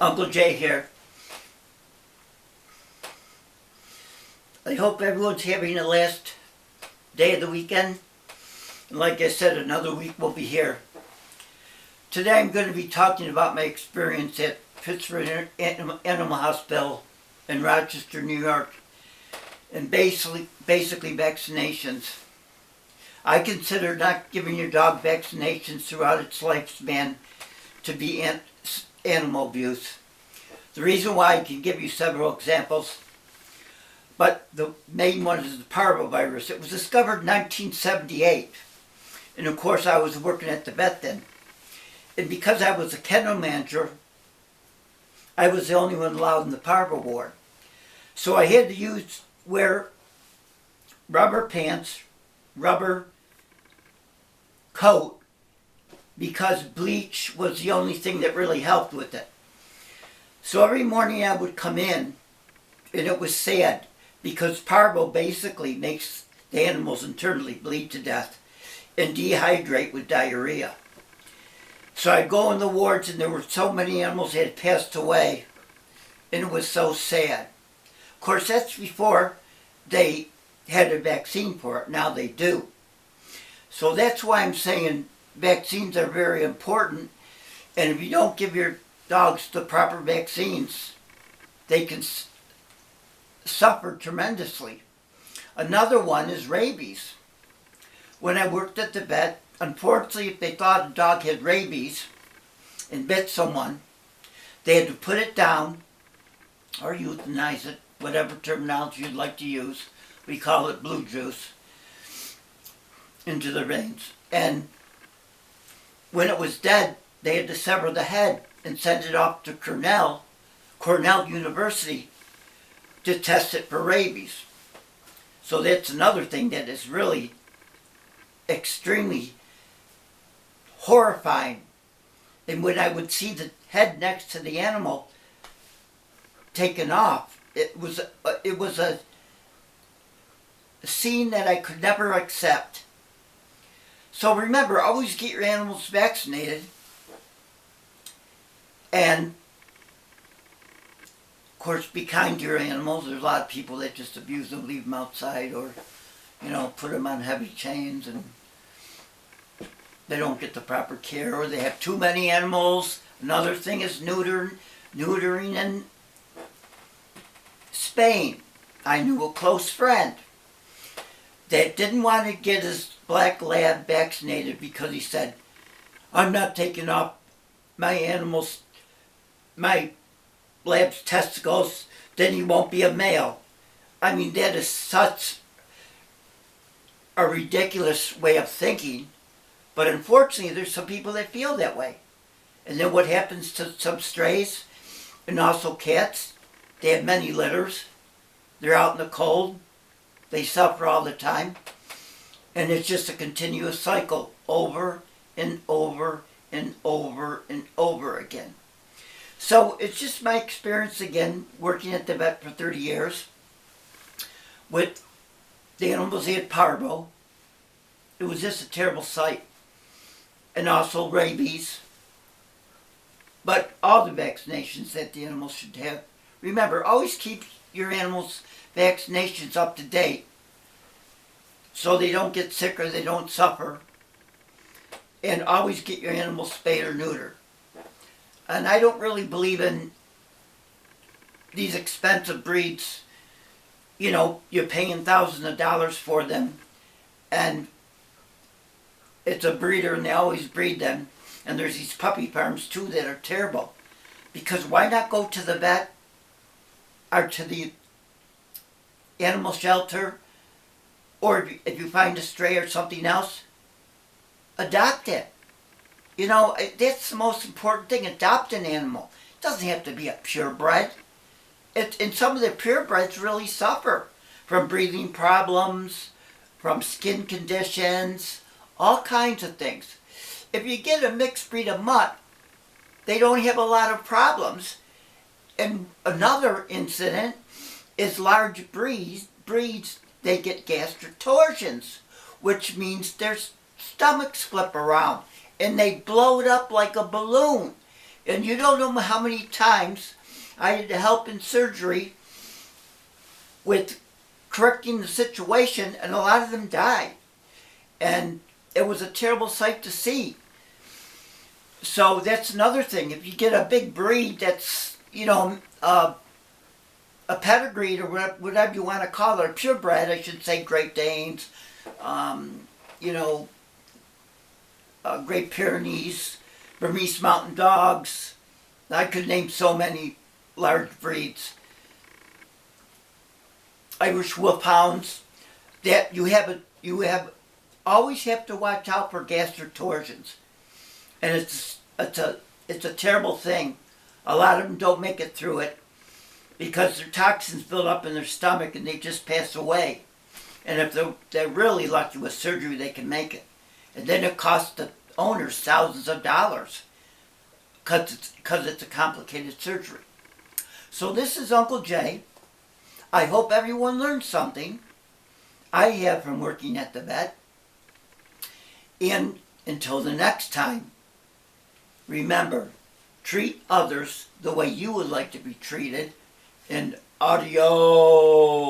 Uncle Jay here. I hope everyone's having the last day of the weekend. And like I said, another week will be here. Today I'm going to be talking about my experience at Pittsburgh Animal Hospital in Rochester, New York. And basically vaccinations. I consider not giving your dog vaccinations throughout its lifespan to be animal abuse. The reason why I can give you several examples, but the main one is the parvovirus. It was discovered in 1978, and of course I was working at the vet then. And because I was a kennel manager, I was the only one allowed in the parvo ward. So I had to wear rubber pants, rubber coat, because bleach was the only thing that really helped with it. So every morning I would come in, and it was sad, because parvo basically makes the animals internally bleed to death and dehydrate with diarrhea. So I'd go in the wards, and there were so many animals that had passed away, and it was so sad. Of course, that's before they had a vaccine for it. Now they do. So that's why I'm saying vaccines are very important, and if you don't give your dogs the proper vaccines, they can suffer tremendously. Another one is rabies. When I worked at the vet, unfortunately, if they thought a dog had rabies and bit someone, they had to put it down or euthanize it, whatever terminology you'd like to use. We call it blue juice, into the veins. And when it was dead, they had to sever the head and send it off to Cornell University, to test it for rabies. So that's another thing that is really extremely horrifying. And when I would see the head next to the animal taken off, it was a scene that I could never accept. So remember, always get your animals vaccinated. And of course, be kind to your animals. There's a lot of people that just abuse them, leave them outside, or put them on heavy chains, and they don't get the proper care, or they have too many animals. Another thing is neutering and spaying. I knew a close friend that didn't want to get his black lab vaccinated because he said, I'm not taking off my lab's testicles, then he won't be a male. I mean, that is such a ridiculous way of thinking, but unfortunately there's some people that feel that way. And then what happens to some strays, and also cats, they have many litters, they're out in the cold, they suffer all the time, and it's just a continuous cycle over and over and over and over again. So it's just my experience again, working at the vet for 30 years with the animals that had parvo. It was just a terrible sight. And also rabies. But all the vaccinations that the animals should have. Remember, always keep your animals' vaccinations up to date so they don't get sick or they don't suffer. And always get your animals spayed or neutered. And I don't really believe in these expensive breeds. You're paying thousands of dollars for them, and it's a breeder, and they always breed them. And there's these puppy farms too that are terrible. Because why not go to the vet or to the animal shelter, or if you find a stray or something else, adopt it. That's the most important thing. Adopt an animal. It doesn't have to be a purebred. And some of the purebreds really suffer from breathing problems, from skin conditions, all kinds of things. If you get a mixed breed of mutt, they don't have a lot of problems. And another incident is large breeds, they get gastric torsions, which means their stomachs flip around and they blow it up like a balloon. And you don't know how many times I had to help in surgery with correcting the situation, and a lot of them died. And it was a terrible sight to see. So that's another thing. If you get a big breed that's, a pedigreed, or whatever you want to call it, purebred, I should say, Great Danes, Great Pyrenees, Burmese Mountain Dogs. I could name so many large breeds. Irish Wolfhounds. That always have to watch out for gastrotorsions, and it's a terrible thing. A lot of them don't make it through it because their toxins build up in their stomach and they just pass away. And if they're really lucky with surgery, they can make it. And then it costs the owners thousands of dollars because it's a complicated surgery. So this is Uncle Jay. I hope everyone learned something. I have from working at the vet. And until the next time, remember, treat others the way you would like to be treated, and adios.